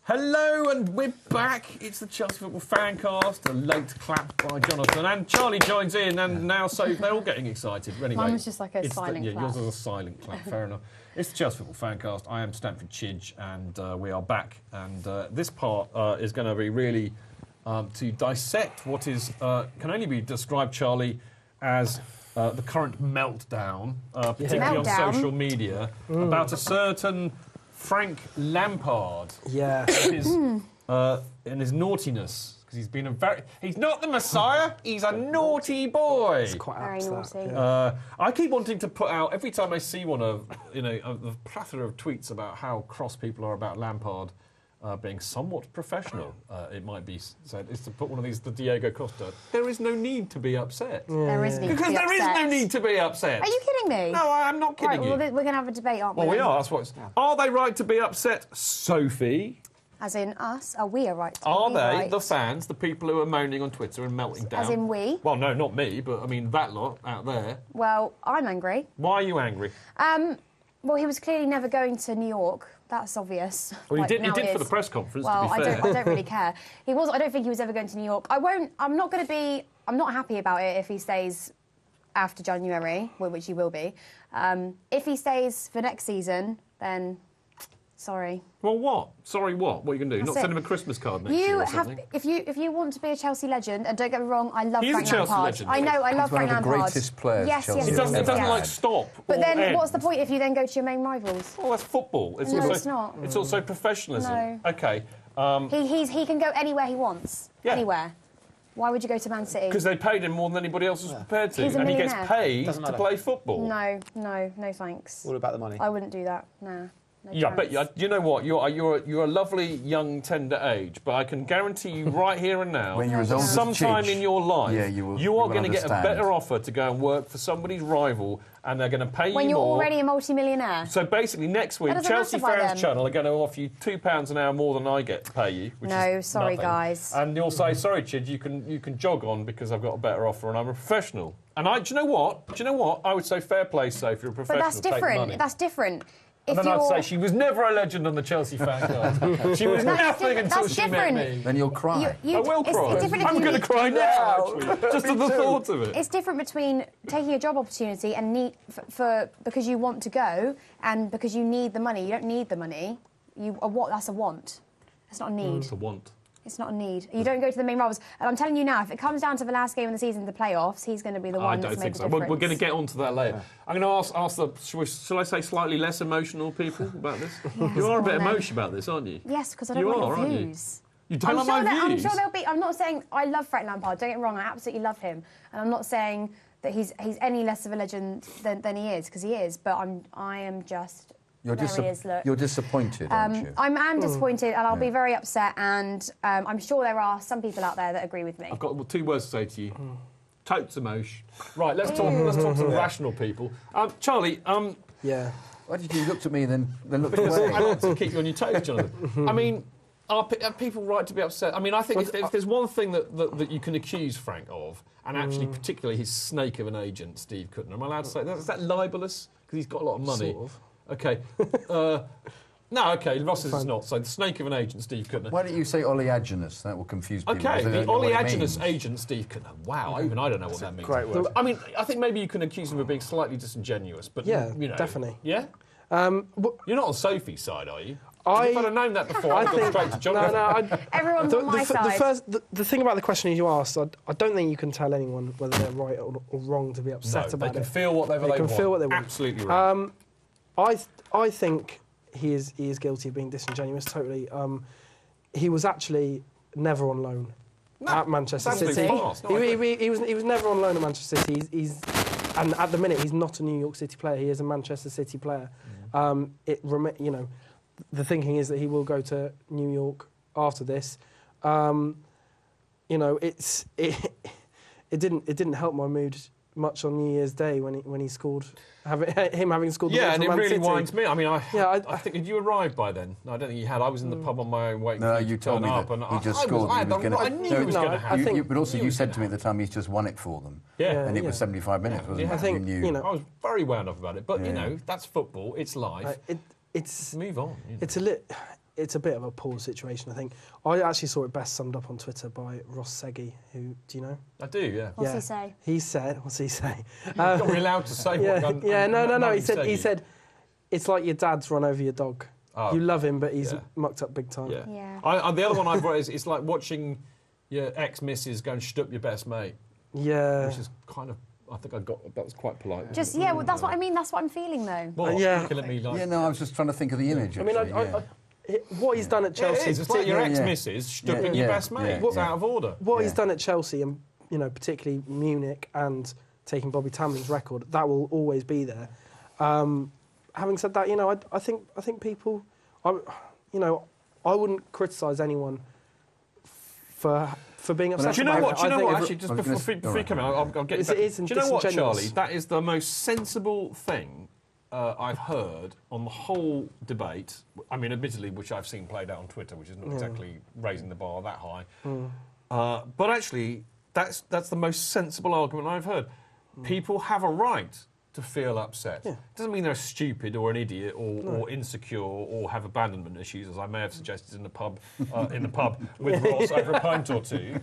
Hello, and we're back. It's the Chelsea Football FanCast, a late clap by Jonathan. And Charlie joins in, and now so they're all getting excited. Anyway, mine was just like a silent clap. Yeah, yours was a silent clap, fair enough. It's the Chelsea Football FanCast. I am Stamford Chidge, and we are back. And this part is going to be really to dissect what is can only be described, Charlie, as the current meltdown, particularly on social media, about a certain Frank Lampard. Yeah. And his naughtiness. Because he's been he's not the Messiah, he's a naughty boy. It's quite very naughty. Yeah. I keep wanting to put out, every time I see one of, the plethora of tweets about how cross people are about Lampard being somewhat professional, it might be said, is to put one of these, the Diego Costa. There is no need to be upset. Yeah. There is need because to be there upset. is no need to be upset. Are you kidding me? No, I'm not kidding you. Well, we're going to have a debate, aren't we? Well, we are. That's what. Are they right to be upset, Sophie? As in us? Are we right to Are be they, right? the fans, the people who are moaning on Twitter and melting down? As in we? Well, no, not me, but I mean that lot out there. Well, I'm angry. Why are you angry? Well, he was clearly never going to New York. That's obvious. Well, Like, he now did it for the is. press conference, Well, to be fair. I don't really care. I don't think he was ever going to New York. I'm not happy about it if he stays after January, which he will be. If he stays for next season, then sorry. Well, what? Sorry, what? What are you going to do? That's Not send it. him a Christmas card next year or something? If you want to be a Chelsea legend, and don't get me wrong, I love He is Frank a Chelsea Lampard. legend. I know, I love He's one Frank of the Lampard. greatest players Yes, Chelsea yes, It yes, doesn't yes. like stop. But or then, end. what's the point if you then go to your main rivals? Well, that's football. It's No, also, it's not. It's also professionalism. No. Okay. He can go anywhere he wants. Yeah. Anywhere. Why would you go to Man City? Because they paid him more than anybody else was prepared to, He's a and he gets millionaire. paid Doesn't to matter. play football. No thanks. All about the money. I wouldn't do that. Nah. No Yeah, chance. but you know what? You're a lovely young tender age, but I can guarantee you right here and now, When you're as old as sometime Chidge, in your life, yeah, you are will going to get a understand. better offer to go and work for somebody's rival, and they're going to pay when you you're more. already a multi-millionaire. So basically, next week, That doesn't Chelsea matter by Fans then. Channel are going to offer you £2 an hour more than I get to pay you. Which No, is sorry, nothing. guys. And you'll say, "Sorry, Chid, you can jog on because I've got a better offer and I'm a professional." And do you know what? I would say fair play, Sophie, you're a professional. But that's take the money. different. That's different. And then I'd say she was never a legend on the Chelsea fan card. She was nothing until that's she different. met me. Then you'll cry. I will cry. It's different if I'm you going to need- cry now, actually, just at the thought of it. It's different between taking a job opportunity and need for because you want to go and because you need the money. You don't need the money. That's a want. It's not a need. It's a want. It's not a need. You don't go to the main rivals. And I'm telling you now, if it comes down to the last game of the season, the playoffs, he's going to be the one I don't that's think made so. the difference. We're going to get onto that later. I'm going to ask the, shall I say, slightly less emotional people about this? You are a bit emotional about this, aren't you? Yes, because I don't You like are, your aren't you? views. You don't like my I'm views? sure there'll be. I'm not saying I love Frank Lampard. Don't get me wrong. I absolutely love him, and I'm not saying that he's any less of a legend than he is, because he is. But I am just. You're disappointed, aren't you? I'm disappointed, and I'll be very upset. And I'm sure there are some people out there that agree with me. I've got 2 words to say to you. Totes emotion. Right, let's talk to the rational people. Charlie, Yeah. Why did you look at me and then look because away? I want to keep you on your toes, Jonathan. I mean, are people right to be upset? I mean, I think if there's one thing that you can accuse Frank of, and actually particularly his snake of an agent, Steve Cutner, am I allowed to say that? Is that libelous? Because he's got a lot of money. Sort of. Okay. No, okay, Ross says it's not. So the snake of an agent, Steve Cutner. Why don't you say oleaginous? That will confuse people. Okay, because they the don't know what it oleaginous means. agent, Steve Cutner. Wow, even I don't know what that means. great word. I mean, I think maybe you can accuse him of being slightly disingenuous, but Yeah, you know, definitely. Yeah. You're not on Sophie's side, are you? If I'd have known that before, I'd go straight to Jonathan. Everyone's on my side. The thing about the question you asked, I don't think you can tell anyone whether they're right or wrong to be upset about they it. can feel whatever they can want. feel what they want. Absolutely right. I think he is guilty of being disingenuous. Totally. He was actually never on loan at Manchester that's City. fast. No, He was never on loan at Manchester City. And at the minute he's not a New York City player. He is a Manchester City player. The thinking is that he will go to New York after this. It didn't help my mood much on New Year's Day when he scored, him having scored. Yeah, the and it goal for Man really City. winds me. I mean, I think think had you arrived by then? No, I don't think you had. I was in the pub on my own waiting No, for you you to told turn me up, that and he just I scored. I He was I knew it was No, going to I happen. think- But also, you said to me at the time he's just won it for them. Yeah. And it was 75 minutes, wasn't Yeah. it? I think, You knew. I was very wound up about it, but you Yeah. know, that's football. It's life. It's Move on. You know. it's a lit. it's a bit of a poor situation, I think. I actually saw it best summed up on Twitter by Ross Seggy, who, do you know? I do, yeah. What's he say? He said, what's he say? You're not really allowed to say what No. He said, it's like your dad's run over your dog. Oh. You love him, but he's mucked up big time. Yeah. The other one I've got is it's like watching your ex-missus go and shut up your best mate. Yeah. Which is kind of, I think that was quite polite. Well, that's what I mean. That's what I'm feeling, though. What? Yeah. Looking at me like... Yeah, no, I was just trying to think of the image. I mean, what he's done at Chelsea... It's like your ex-missus stuffing your best mate. What's out of order? What he's done at Chelsea, and particularly Munich, and taking Bobby Tamlin's record, that will always be there. Having said that, I think people... I wouldn't criticise anyone for being upset. Do you know what? Actually, just before you come in, I'll get you back. Do you know what, Charlie? That is the most sensible thing I've heard on the whole debate. I mean, admittedly, which I've seen played out on Twitter, which is not exactly raising the bar that high. But actually, that's the most sensible argument I've heard. People have a right to feel upset. It doesn't mean they're stupid or an idiot or insecure or have abandonment issues, as I may have suggested in the pub with Ross over a pint or two,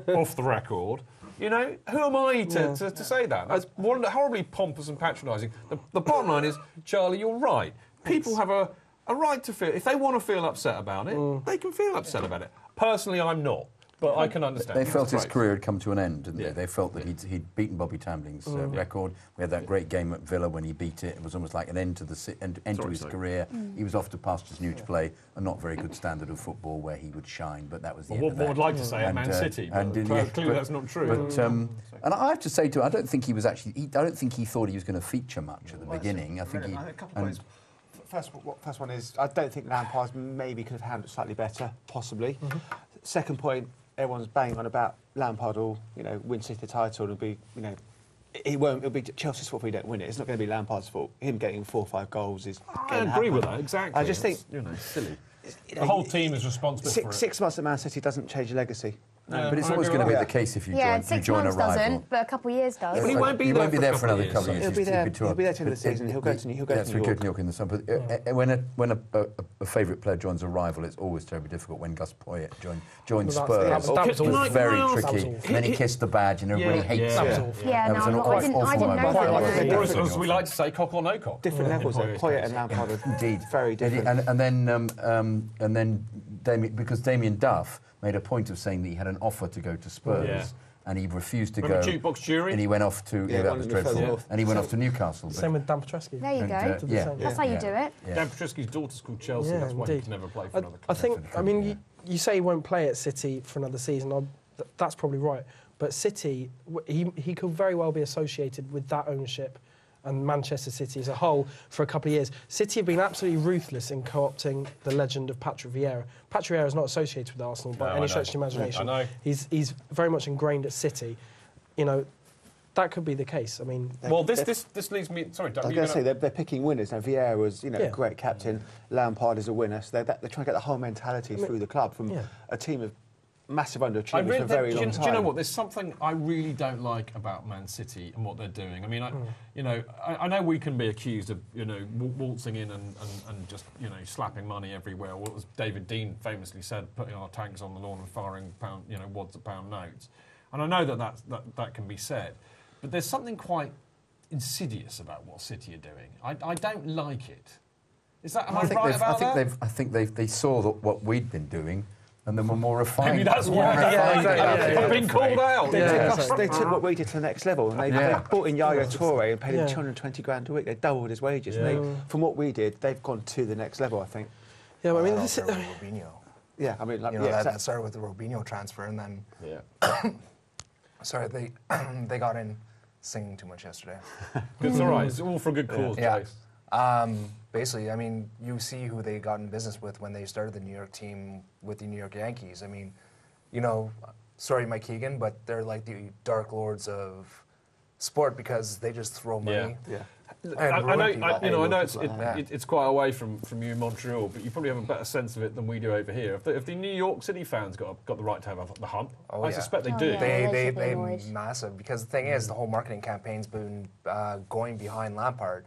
off the record. Who am I to say that? That's horribly pompous and patronising. The bottom line is, Charlie, you're right. People have a right to feel... If they want to feel upset about it, they can feel upset about it. Personally, I'm not. But I can understand. They felt his career had come to an end, didn't they? Yeah. They felt that he'd beaten Bobby Tamling's record. We had that great game at Villa when he beat it. It was almost like an end to his career. He was off to pastures new to play a not very good standard of football where he would shine, but that was the end of that. What I'd like to say at Man City, but clearly that's not true. But, and I have to say to him, I don't think he was actually... I don't think he thought he was going to feature much at the beginning. I think he... A couple of points. First one is, I don't think Lampard maybe could have handled it slightly better, possibly. Second point, everyone's banging on about Lampard will, win City the title. It'll be, it'll be Chelsea's fault if we don't win it. It's not going to be Lampard's fault. Him getting 4 or 5 goals is. I agree with that exactly. I just think silly. The whole team is responsible for it. 6 months at Man City doesn't change your legacy. No, but it's always going to be the case if you join 6 a months rival. doesn't, but a couple of years does. But he won't be there for another couple of years. He'll be there till the end of the season. He'll go to New York. That's for good York in the summer. But when a favourite player joins a rival, it's always terribly difficult. When Gus Poyet joined Spurs, it was very tricky. And then he kissed the badge, and everybody hates him. Yeah, I didn't know that. Or as we like to say, cock or no cock. Different levels. Poyet and Lampard are indeed very different. And then because Damien Duff made a point of saying that he had an offer to go to Spurs, and he refused to go. Jukebox jury? And he went off to that was dreadful. And he went off to Newcastle. Same with Dan Petrescu. There you go. That's how you do it. Dan Petrescu's daughter's called Chelsea. That's why he can never play for another club. I think. You say he won't play at City for another season. That's probably right. But City, he could very well be associated with that ownership and Manchester City as a whole for a couple of years. City have been absolutely ruthless in co-opting the legend of Patrick Vieira. Patrick Vieira is not associated with Arsenal by any stretch of the imagination. I know. He's very much ingrained at City. That could be the case. I mean, well, this leads me. Sorry, Doug, I was going to say they're picking winners now. Vieira was, a great captain. Lampard is a winner. So they're trying to get the whole mentality through the club from a team of massive underachievers for a very long time. Do you know what? There's something I really don't like about Man City and what they're doing. I mean, I know we can be accused of waltzing in and just slapping money everywhere. What was David Dean famously said, putting our tanks on the lawn and firing wads of pound notes. And I know that can be said, but there's something quite insidious about what City are doing. I don't like it. Is that am I right about that? I think they saw what we'd been doing. And then we're more refined. Maybe that's why I've been called out. They took what we did to the next level, and they brought in Yaya Toure and paid him 220 grand a week. They doubled his wages. Yeah. And from what we did, they've gone to the next level, I think. Yeah, but I mean, this is Robinho. Yeah, I mean, that started with the Robinho transfer, and then sorry, they got in singing too much yesterday. It's all right. It's all for a good cause, Jace. Basically, I mean, you see who they got in business with when they started the New York team with the New York Yankees. I mean, sorry, Mike Keegan, but they're like the dark lords of sport because they just throw money. Yeah. I know it's quite away from you in Montreal, but you probably have a better sense of it than we do over here. If the New York City fans got the right to have the hump, I suspect they do. They're massive because the thing is, the whole marketing campaign's been going behind Lampard.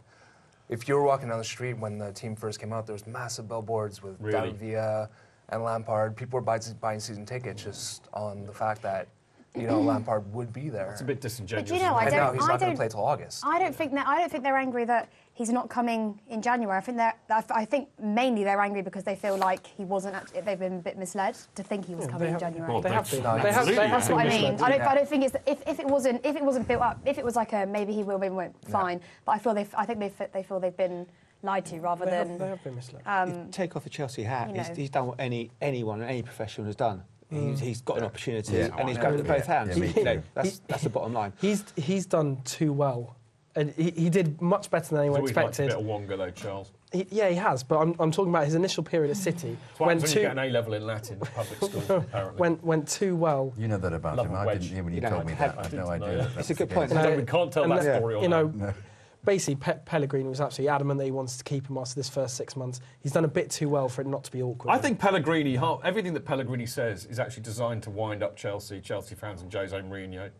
if you were walking down the street when the team first came out, there was massive billboards with Really? David Villa and Lampard. People were buying season tickets just on the fact that, Lampard would be there. It's a bit disingenuous. But you know, isn't it? And now he's not going to play till August. I don't think they're angry that he's not coming in January. I think mainly they're angry because they feel like he wasn't. They've been a bit misled to think he was coming in January. Well, They have been. No, They have That's been what I mean. misled. I don't think it's if it wasn't built up. If it was like a maybe he will, maybe won't. Fine. But I think they feel they've been lied to rather They than. have been misled. Take off the Chelsea hat. you know. He's done what any professional has done. He's got an opportunity, Yeah. and he's grabbed it with both hands. Yeah, That's the bottom line. He's done too well. And he did much better than anyone He's always liked a expected. bit of Wonga though, Charles. He has, but I'm talking about his initial period at City. That's what happens when you get an A level in Latin in public school, apparently. went too well. You know that about Love him. a I wedge. didn't hear when you You know, told me I that. I didn't had no know idea. that. It's a good point. We can't tell that story on that. Basically, Pellegrini was absolutely adamant that he wanted to keep him after this first 6 months. He's done a bit too well for it not to be awkward. I think Pellegrini, everything that Pellegrini says is actually designed to wind up Chelsea fans and Jose Mourinho.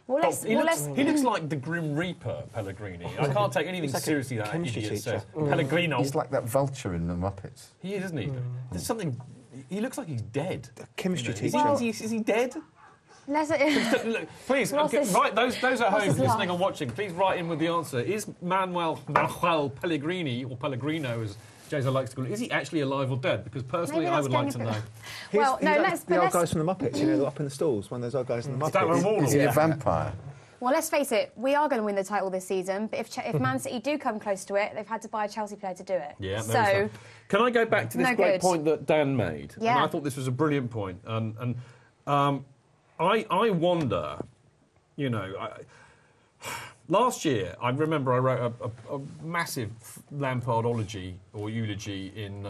He looks like the Grim Reaper, Pellegrini. I can't take anything like a seriously that chemistry idiot teacher. says. Pellegrino. He's like that vulture in the Muppets. He is, isn't he? There's something... He looks like he's dead. Chemistry Is teacher. is he dead? Let's, Look, please, What's this- write those at home this listening laugh? and watching. Please write in with the answer. Is Manuel Pellegrini, or Pellegrino, as Jose likes to call it, is he actually alive or dead? Because personally, Maybe I that's would like to going a know. bit- Well, no, the old guys from the Muppets, up in the stalls, one of those old guys from the Stanley Muppets. Wall. Is he a vampire? Well, let's face it, we are going to win the title this season. But if Man City do come close to it, they've had to buy a Chelsea player to do it. Yeah, so can I go back to this No great good. point that Dan made? Yeah. And I thought this was a brilliant point. And I wonder, last year, I remember I wrote a massive Lampardology or eulogy in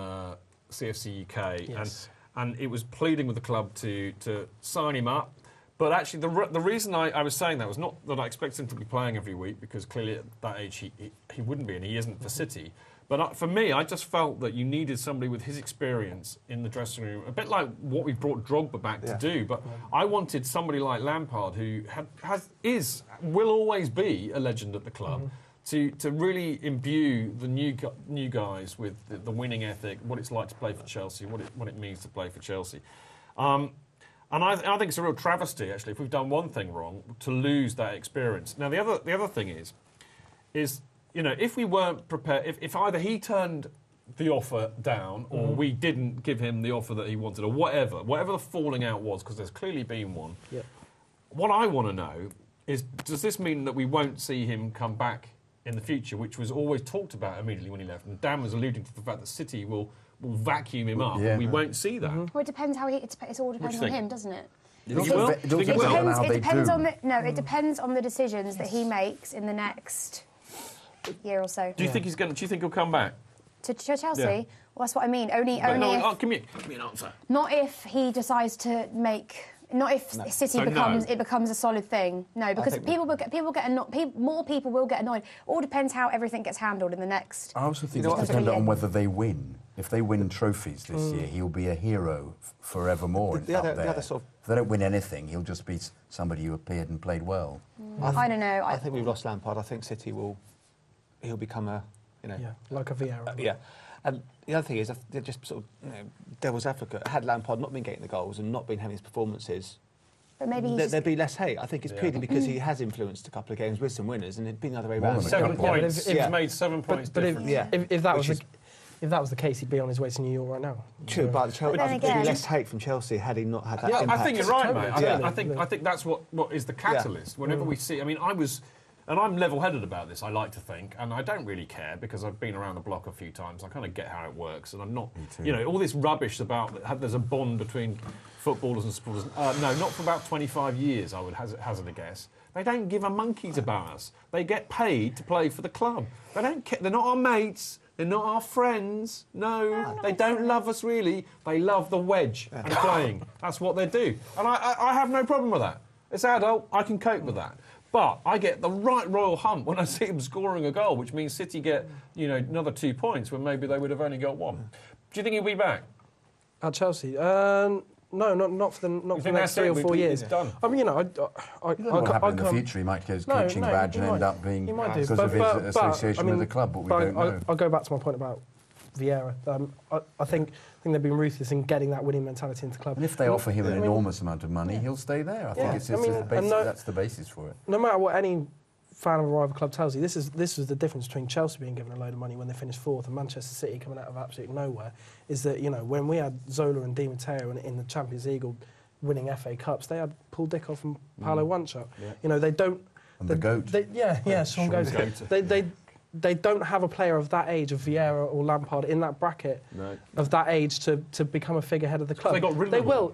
CFC UK, Yes. and it was pleading with the club to sign him up. But actually, the reason I was saying that was not that I expected him to be playing every week, because clearly at that age he wouldn't be, and he isn't for City. But for me, I just felt that you needed somebody with his experience in the dressing room, a bit like what we brought Drogba back to do. But I wanted somebody like Lampard, who will always be a legend at the club, to really imbue the new guys with the winning ethic, what it's like to play for Chelsea, what it means to play for Chelsea. And I think it's a real travesty, actually, if we've done one thing wrong, to lose that experience. Now, the other thing is, if we weren't prepared, if either he turned the offer down or we didn't give him the offer that he wanted, or whatever the falling out was, because there's clearly been one, what I want to know is, does this mean that we won't see him come back in the future, which was always talked about immediately when he left? And Dan was alluding to the fact that City will vacuum him up, and we won't see that. Well, it depends how it all depends on think? him, doesn't it? It Think you will? also Think you will? depends on how It they depends do. on it depends on the decisions that he makes in the next year or so. Do you think he'll come back? To Chelsea? Yeah. Well, that's what I mean. Only if, give me an answer. not if he decides to make. Not if City So becomes a solid thing. No, because think more people will get annoyed. All depends how everything gets handled in the next. I also think know it's what? dependent on whether they win. If they win trophies this year, he'll be a hero forevermore. The other sort of- if they don't win anything, he'll just be somebody who appeared and played well. I don't know. I think we've lost Lampard. I think City he'll become like a Vieira. yeah. And the other thing is, they're just sort of devil's advocate. Had Lampard not been getting the goals and not been having his performances, But maybe he's there'd be less hate. I think it's purely because he has influenced a couple of games with some winners, and it'd been the other way around. than a 7 couple. points. Yeah. He's made 7 points But difference. if that was Which if that was the case, he'd be on his way to New York right now. True, but Chelsea, then I think there'd again- be less hate from Chelsea had he not had that Yeah, impact. I think you're right, mate. Totally. I think that's what is the catalyst. Whenever we see, and I'm level-headed about this, I like to think, and I don't really care because I've been around the block a few times. I kind of get how it works, and I'm not, all this rubbish about there's a bond between footballers and supporters. No, not for about 25 years, I would hazard a guess. They don't give a monkeys about us. They get paid to play for the club. They don't care. They're not our mates. They're not our friends. No, they don't love us really. They love the wedge and playing. That's what they do. And I have no problem with that. It's adult. I can cope with that. But I get the right royal hump when I see them scoring a goal, which means City get, another 2 points when maybe they would have only got one. Do you think he'll be back? At Chelsea? No, not for the think next that's 3 it? or 4 We- years. it's done. I mean, you know, What happen in the future? He might get his coaching badge and end up being he might do, because of his association with the club, but we don't know. I'll go back to my point about Vieira. I think they've been ruthless in getting that winning mentality into the club. And if they offer him an enormous amount of money, he'll stay there. I think that's the basis for it. No matter what any fan of a rival club tells you, this is the difference between Chelsea being given a load of money when they finished 4th and Manchester City coming out of absolute nowhere, is that, you know, when we had Zola and Di Matteo in the Champions League or winning FA Cups, they had Paul Dickoff and Paolo Wanchope. Yeah. You know, they don't... And the GOAT. Sean Goat. They don't have a player of that age, of Vieira or Lampard, in that bracket of that age to become a figurehead of the club. They got rid of They them. will,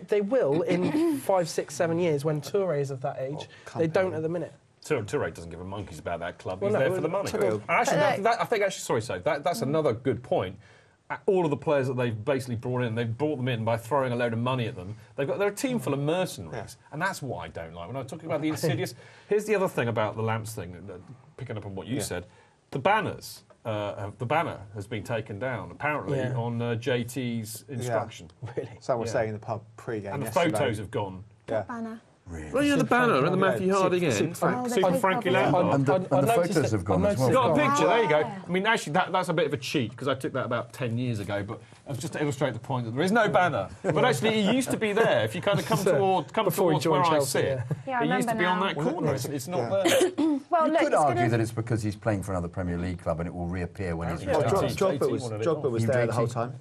they will in 5, 6, 7 years when Touré is of that age. They don't at the minute. Touré doesn't give a monkey's about that club. Well, He's no, there for the money. Touré- And actually, I think that's another good point. All of the players that they've basically brought in, they've brought them in by throwing a load of money at them. They're a team full of mercenaries, and that's what I don't like. When I'm talking about the insidious, here's the other thing about the Lamps thing, picking up on what you said. The banners, the banner has been taken down, apparently, on JT's instruction. Really? Someone was saying in the pub pre-game And the yesterday. photos have gone. Yeah. Banner. Really? Well, the banner and the Matthew Harding end. Super Frank. Super Frankie Lampard. And the photos have gone as well. Got a picture, there you go. Ah. I mean, actually, that's a bit of a cheat, because I took that about 10 years ago, but just to illustrate the point that there is no banner. But actually, it used to be there. If you kind of come Before he towards where joined I Chelsea, sit, Yeah, I it used to remember be on now. that corner. It's not there. Well, You look, could it's argue gonna... that it's because he's playing for another Premier League club and it will reappear when he's Yeah, retired. Drogba was there the whole time.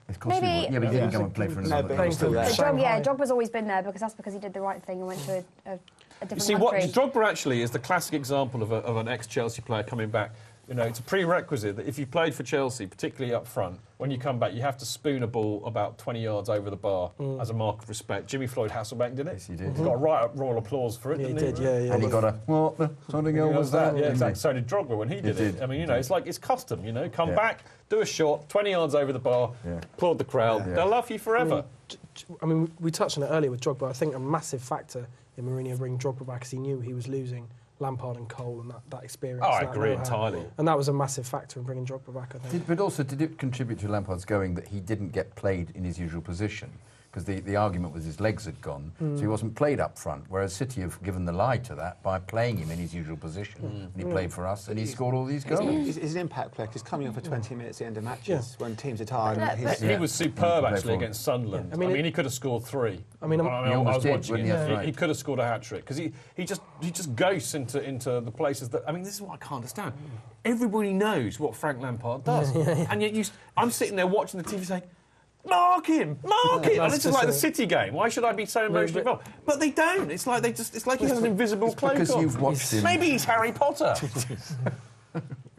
Of course he Maybe- would. Yeah, but he didn't go and play for No, another but he was still there. Shanghai. Drogba's always been there because he did the right thing and went to a different You see, what country. Drogba actually is the classic example of an ex-Chelsea player coming back. You know, it's a prerequisite that if you played for Chelsea, particularly up front, when you come back, you have to spoon a ball about 20 yards over the bar as a mark of respect. Jimmy Floyd Hasselbank did it. Yes, he did. He got a right up royal applause for it, Yeah, he didn't did, yeah. And he got a, what the something hell was that? Yeah, exactly. So did Drogba when he did it. did. I mean, you know, it's like it's custom, you know. Come back, do a shot, 20 yards over the bar, applaud the crowd. Yeah. They'll love you forever. I mean, we touched on it earlier with Drogba. I think a massive factor in Mourinho bringing Drogba back is he knew he was losing Lampard and Cole and that experience. Oh, I that agree know-how. entirely. And that was a massive factor in bringing Drogba back, I think. But also, did it contribute to Lampard's going that he didn't get played in his usual position? Because the argument was his legs had gone, so he wasn't played up front. Whereas City have given the lie to that by playing him in his usual position. And he played for us, and he scored all these goals. He's an impact player. He's coming on for 20 minutes at the end of matches when teams are tired. But- and but- He was superb, Yeah. actually, against Sunderland. Yeah. I mean, he could have scored 3. I mean, He I almost was did, watching wouldn't it. he? That's right. He could have scored a hat-trick, because he just ghosts into the places that... I mean, this is what I can't understand. Everybody knows what Frank Lampard does. And yet I'm sitting there watching the TV saying, mark him! Mark him! And this is like the City game. Why should I be so emotionally involved? But they don't. It's like it's like he has an invisible cloak because on. you've watched him. Maybe he's Harry Potter.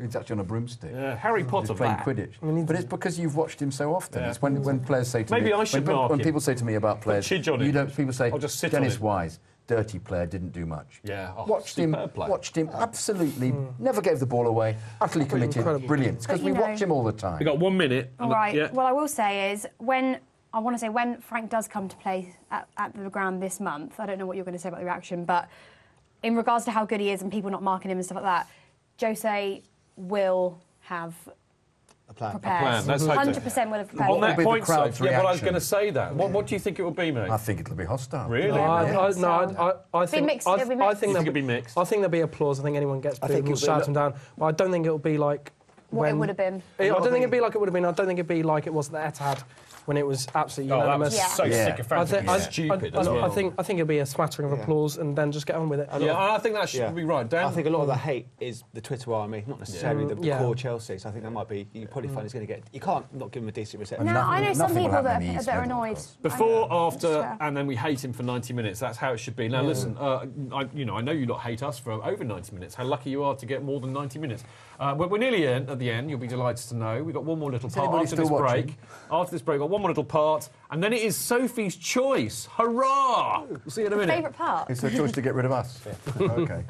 He's actually on a broomstick. Yeah, Harry Potter He's playing back. Quidditch. But it's because you've watched him so often. Yeah. It's when players say to me... Maybe I should mark when him. people say to me about players... Chidge on you him. don't. People say, I'll just sit on Dennis him. Wise, dirty player, didn't do much. Yeah, Watched him absolutely, never gave the ball away, utterly committed, incredible. brilliant. Because But, we you know- watch him all the time. We got 1 minute. All right. What I will say is when Frank does come to play at the ground this month, I don't know what you're going to say about the reaction, but in regards to how good he is and people not marking him and stuff like that, Jose will have A plan. prepared. plan. Let's hope so. 100% will have prepared. On What that will be the point, crowd's Sophie, yeah, well, I was reaction? going to say that. What do you think it will be, mate? I think it'll be hostile. Really? No, I think mixed, I it'll be think mixed. You there'll think it'll be mixed? I think there'll be applause. I think anyone gets booed think will it'll be shout him down. But I don't think it'll be like What it would have been. I don't think it'd be like it would have been. I don't think it'd be like it was at the Etihad when it was absolutely Oh, that was unanimous. so Yeah. sycophantic and stupid as well. I think it'll be a smattering of applause and then just get on with it. Yeah, I think that should be right. Dan? I think a lot of the hate is the Twitter army, not necessarily the Yeah. core Chelsea. So I think that might be. You probably find he's going to get. You can't not give him a decent reception. No, I know some nothing will people happen that in the East are Midlands, of annoyed. course. Before, I know. after, It's fair. and then we hate him for 90 minutes. That's how it should be. Now, listen, I know you lot hate us for over 90 minutes. How lucky you are to get more than 90 minutes. We're nearly at the end. You'll be delighted to know. We've got one more little part anybody after still this break. watching? After this break, we've got one more little part, and then it is Sophie's choice. Hurrah! We'll see you in a minute. Favourite part? It's a choice to get rid of us. Okay.